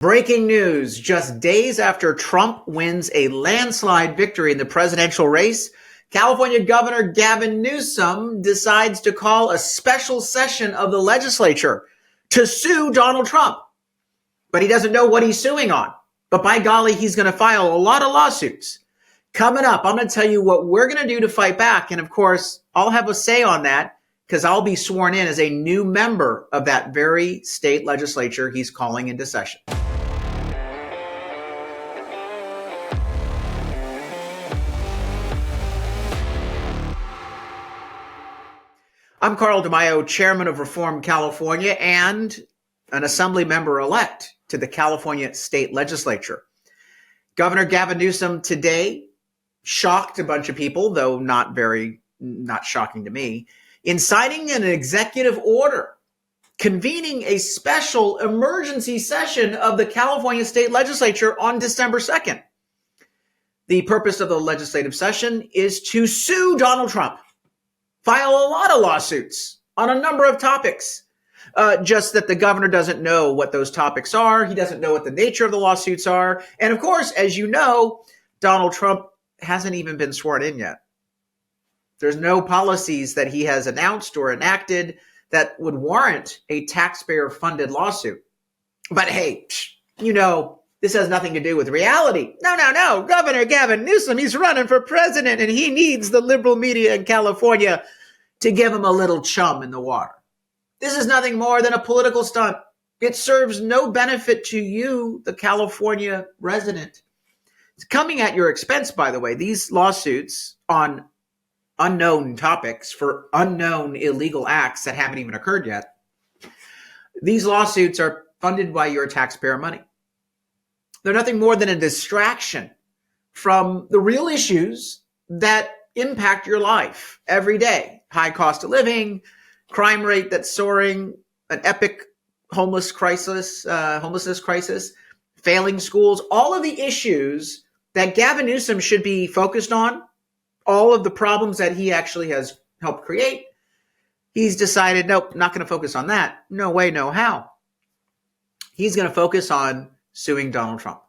Breaking news, just days after Trump wins a landslide victory in the presidential race, California Governor Gavin Newsom decides to call a special session of the legislature to sue Donald Trump. But he doesn't know what he's suing on. But by golly, he's going to file a lot of lawsuits. Coming up, I'm going to tell you what we're going to do to fight back. And of course, I'll have a say on that because I'll be sworn in as a new member of that very state legislature he's calling into session. I'm Carl DeMaio, chairman of Reform California and an assembly member-elect to the California state legislature. Governor Gavin Newsom today shocked a bunch of people, though not shocking to me, in signing an executive order convening a special emergency session of the California state legislature on December 2nd. The purpose of the legislative session is to sue Donald Trump, file a lot of lawsuits on a number of topics. Just that the governor doesn't know what those topics are. He doesn't know what the nature of the lawsuits are. And of course, as you know, Donald Trump hasn't even been sworn in yet. There's no policies that he has announced or enacted that would warrant a taxpayer-funded lawsuit. But hey, you know, this has nothing to do with reality. No. Governor Gavin Newsom, he's running for president, and he needs the liberal media in California to give him a little chum in the water. This is nothing more than a political stunt. It serves no benefit to you, the California resident. It's coming at your expense, by the way. These lawsuits on unknown topics for unknown illegal acts that haven't even occurred yet. These lawsuits are funded by your taxpayer money. They're nothing more than a distraction from the real issues that impact your life every day. High cost of living, crime rate that's soaring, an epic homelessness crisis, failing schools, all of the issues that Gavin Newsom should be focused on, all of the problems that he actually has helped create. He's decided, nope, not going to focus on that. No way, no how. He's going to focus on suing Donald Trump.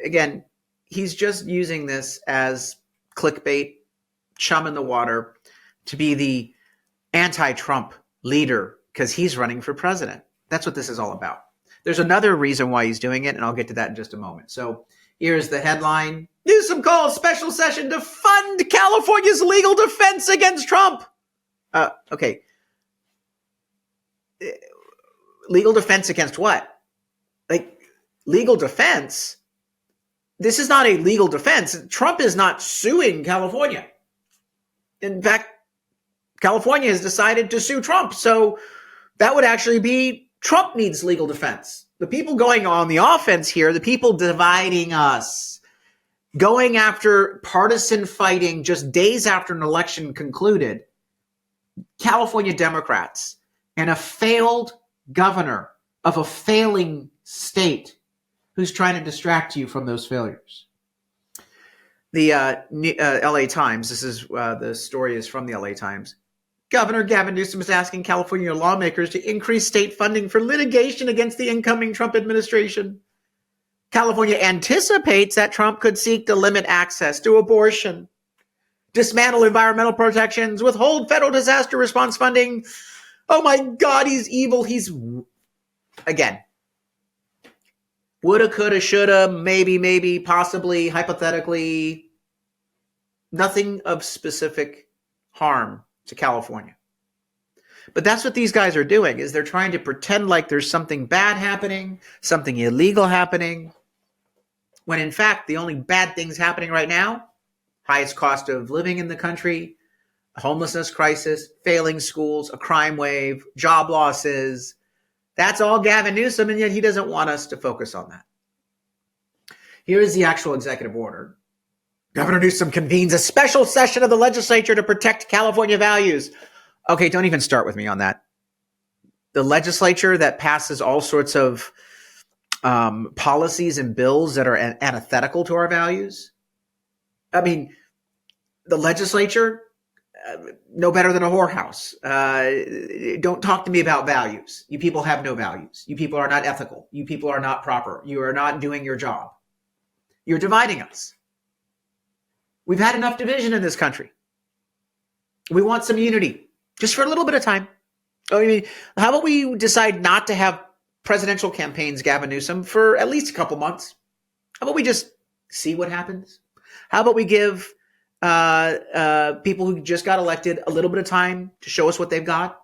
Again, he's just using this as clickbait, chum in the water, to be the anti-Trump leader because he's running for president. That's what this is all about. There's another reason why he's doing it, and I'll get to that in just a moment. So here's the headline. Newsom calls special session to fund California's legal defense against Trump. Okay. Legal defense against what? Like, legal defense? This is not a legal defense. Trump is not suing California. In fact, California has decided to sue Trump. So that would actually be Trump needs legal defense. The people going on the offense here, the people dividing us, going after partisan fighting just days after an election concluded, California Democrats and a failed governor of a failing state who's trying to distract you from those failures. The LA Times, the story is from the LA Times. Governor Gavin Newsom is asking California lawmakers to increase state funding for litigation against the incoming Trump administration. California anticipates that Trump could seek to limit access to abortion, dismantle environmental protections, withhold federal disaster response funding. Oh my God, he's evil. He's, again, woulda, coulda, shoulda, maybe, possibly, hypothetically, nothing of specific harm to California. But that's what these guys are doing, is they're trying to pretend like there's something bad happening, something illegal happening, when in fact the only bad things happening right now, highest cost of living in the country, a homelessness crisis, failing schools, a crime wave, job losses. That's all Gavin Newsom, and yet he doesn't want us to focus on that. Here is the actual executive order. Governor Newsom convenes a special session of the legislature to protect California values. Okay, don't even start with me on that. The legislature that passes all sorts of policies and bills that are antithetical to our values. I mean, the legislature, no better than a whorehouse. Don't talk to me about values. You people have no values. You people are not ethical. You people are not proper. You are not doing your job. You're dividing us. We've had enough division in this country. We want some unity, just for a little bit of time. I mean, how about we decide not to have presidential campaigns, Gavin Newsom, for at least a couple months? How about we just see what happens? How about we give people who just got elected a little bit of time to show us what they've got?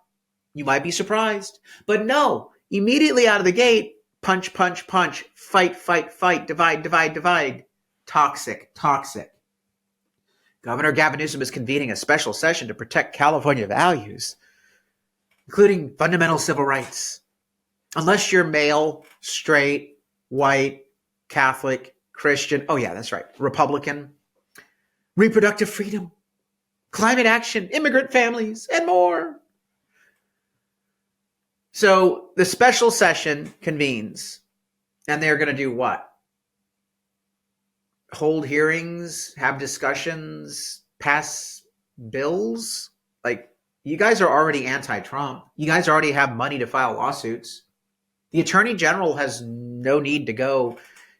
You might be surprised. But no, immediately out of the gate, punch, punch, punch, fight, fight, fight, divide, divide, divide. Toxic, toxic. Governor Gavin Newsom is convening a special session to protect California values, including fundamental civil rights. Unless you're male, straight, white, Catholic, Christian, oh yeah, that's right, Republican, reproductive freedom, climate action, immigrant families, and more. So the special session convenes, and they're going to do what? Hold hearings, have discussions, pass bills? Like, you guys are already anti-Trump. You guys already have money to file lawsuits. The Attorney General has no need to go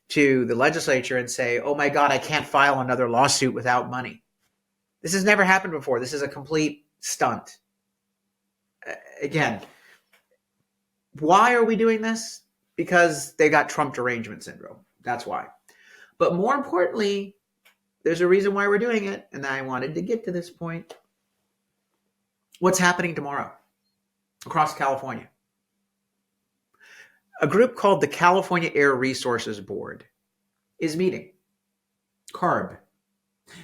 to the legislature and say, oh my God, I can't file another lawsuit without money. This has never happened before. This is a complete stunt. Again, why are we doing this? Because they got Trump derangement syndrome. That's why. But more importantly, there's a reason why we're doing it, and I wanted to get to this point. What's happening tomorrow across California? A group called the California Air Resources Board is meeting. CARB.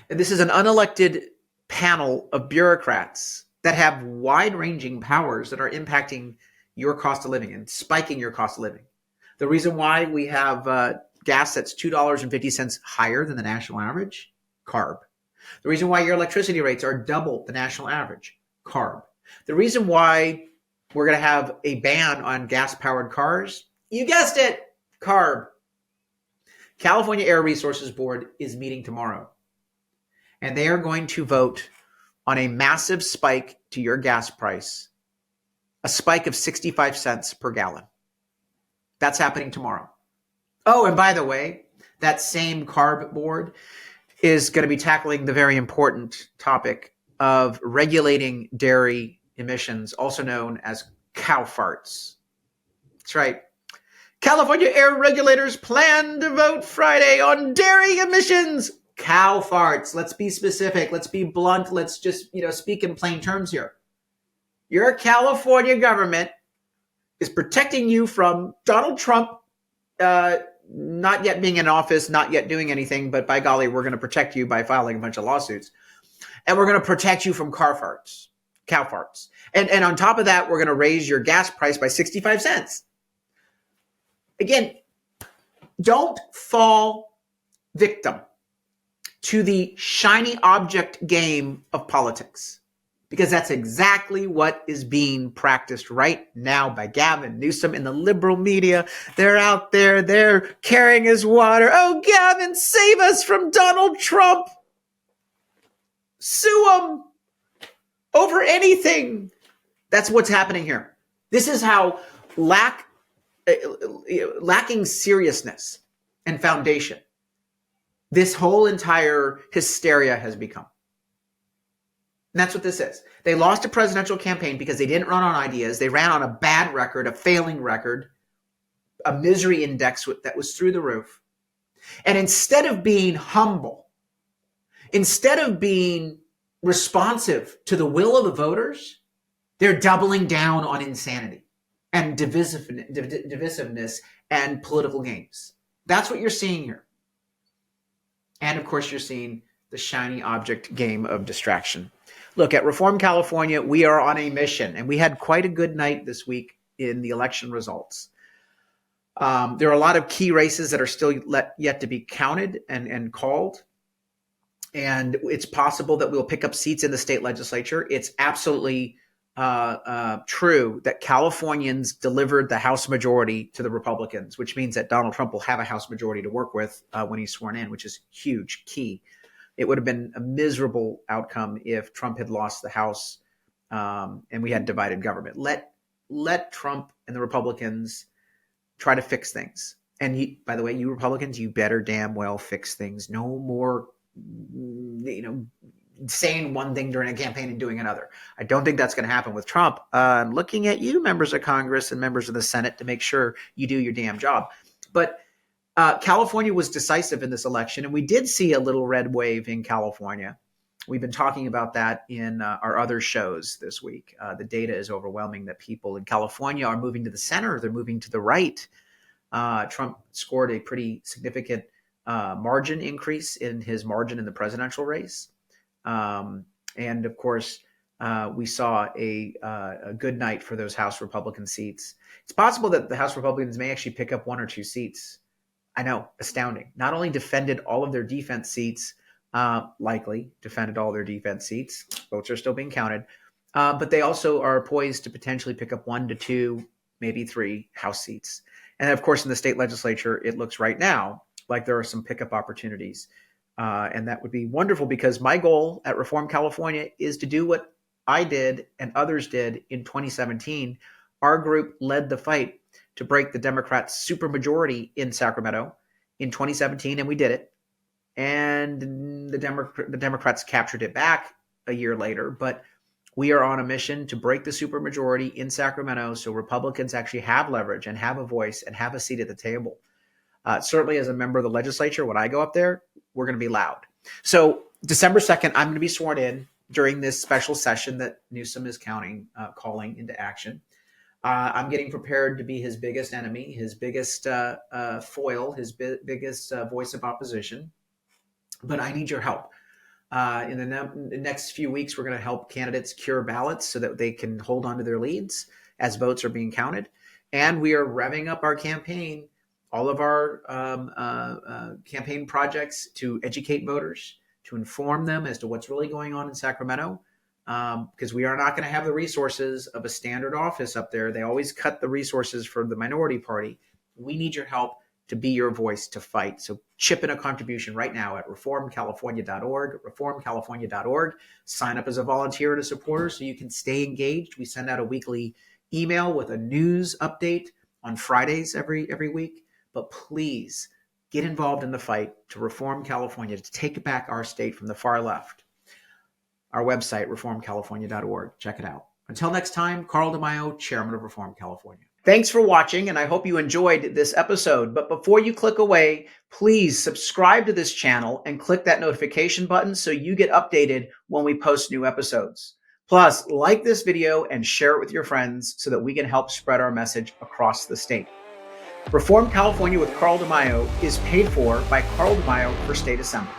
And this is an unelected panel of bureaucrats that have wide-ranging powers that are impacting your cost of living and spiking your cost of living. The reason why we have gas that's $2.50 higher than the national average, CARB. The reason why your electricity rates are double the national average, CARB. The reason why we're going to have a ban on gas-powered cars, you guessed it, CARB. California Air Resources Board is meeting tomorrow, and they are going to vote on a massive spike to your gas price, a spike of 65 cents per gallon. That's happening tomorrow. Oh, and by the way, that same CARB board is going to be tackling the very important topic of regulating dairy emissions, also known as cow farts. That's right. California air regulators plan to vote Friday on dairy emissions. Cow farts. Let's be specific. Let's be blunt. Let's just, speak in plain terms here. Your California government is protecting you from Donald Trump not yet being in office, not yet doing anything, but by golly, we're going to protect you by filing a bunch of lawsuits. And we're going to protect you from cow farts. And on top of that, we're going to raise your gas price by 65 cents. Again, don't fall victim to the shiny object game of politics, because that's exactly what is being practiced right now by Gavin Newsom in the liberal media. They're out there, they're carrying his water. Oh, Gavin, save us from Donald Trump. Sue him over anything. That's what's happening here. This is how lacking seriousness and foundation this whole entire hysteria has become. And that's what this is. They lost a presidential campaign because they didn't run on ideas. They ran on a bad record, a failing record, a misery index that was through the roof. And instead of being humble, instead of being responsive to the will of the voters, they're doubling down on insanity and divisiveness and political games. That's what you're seeing here. And of course, you're seeing the shiny object game of distraction. Look, at Reform California, we are on a mission, and we had quite a good night this week in the election results. There are a lot of key races that are still yet to be counted and called. And it's possible that we'll pick up seats in the state legislature. It's absolutely true that Californians delivered the House majority to the Republicans, which means that Donald Trump will have a House majority to work with when he's sworn in, which is huge, key It would have been a miserable outcome if Trump had lost the House and we had divided government. Let Trump and the Republicans try to fix things. And by the way, you Republicans, you better damn well fix things. No more, saying one thing during a campaign and doing another. I don't think that's going to happen with Trump. I'm looking at you, members of Congress and members of the Senate, to make sure you do your damn job. But California was decisive in this election, and we did see a little red wave in California. We've been talking about that in our other shows this week. The data is overwhelming that people in California are moving to the center. They're moving to the right. Trump scored a pretty significant margin increase in his margin in the presidential race. And of course, we saw a good night for those House Republican seats. It's possible that the House Republicans may actually pick up 1 or 2 seats. I know, astounding. Not only defended all of their defense seats, likely defended all their defense seats, votes are still being counted, but they also are poised to potentially pick up 1 to 2, maybe 3 House seats. And of course, in the state legislature, it looks right now like there are some pickup opportunities. And that would be wonderful, because my goal at Reform California is to do what I did and others did in 2017. Our group led the fight to break the Democrats' supermajority in Sacramento in 2017, and we did it. And the Democrats captured it back a year later, but we are on a mission to break the supermajority in Sacramento so Republicans actually have leverage and have a voice and have a seat at the table. Certainly as a member of the legislature, when I go up there, we're going to be loud. So December 2nd, I'm going to be sworn in during this special session that Newsom is calling into action. I'm getting prepared to be his biggest enemy, his biggest foil, his biggest voice of opposition. But I need your help. In the next few weeks, we're going to help candidates cure ballots so that they can hold on to their leads as votes are being counted. And we are revving up our campaign, all of our campaign projects to educate voters, to inform them as to what's really going on in Sacramento, because we are not going to have the resources of a standard office up there. They always cut the resources for the minority party. We need your help to be your voice to fight. So chip in a contribution right now at reformcalifornia.org, reformcalifornia.org. Sign up as a volunteer and a supporter so you can stay engaged. We send out a weekly email with a news update on Fridays every week. But please get involved in the fight to reform California, to take back our state from the far left. Our website, reformcalifornia.org. Check it out. Until next time, Carl DeMaio, Chairman of Reform California. Thanks for watching, and I hope you enjoyed this episode. But before you click away, please subscribe to this channel and click that notification button so you get updated when we post new episodes. Plus, like this video and share it with your friends so that we can help spread our message across the state. Reform California with Carl DeMaio is paid for by Carl DeMaio for State Assembly.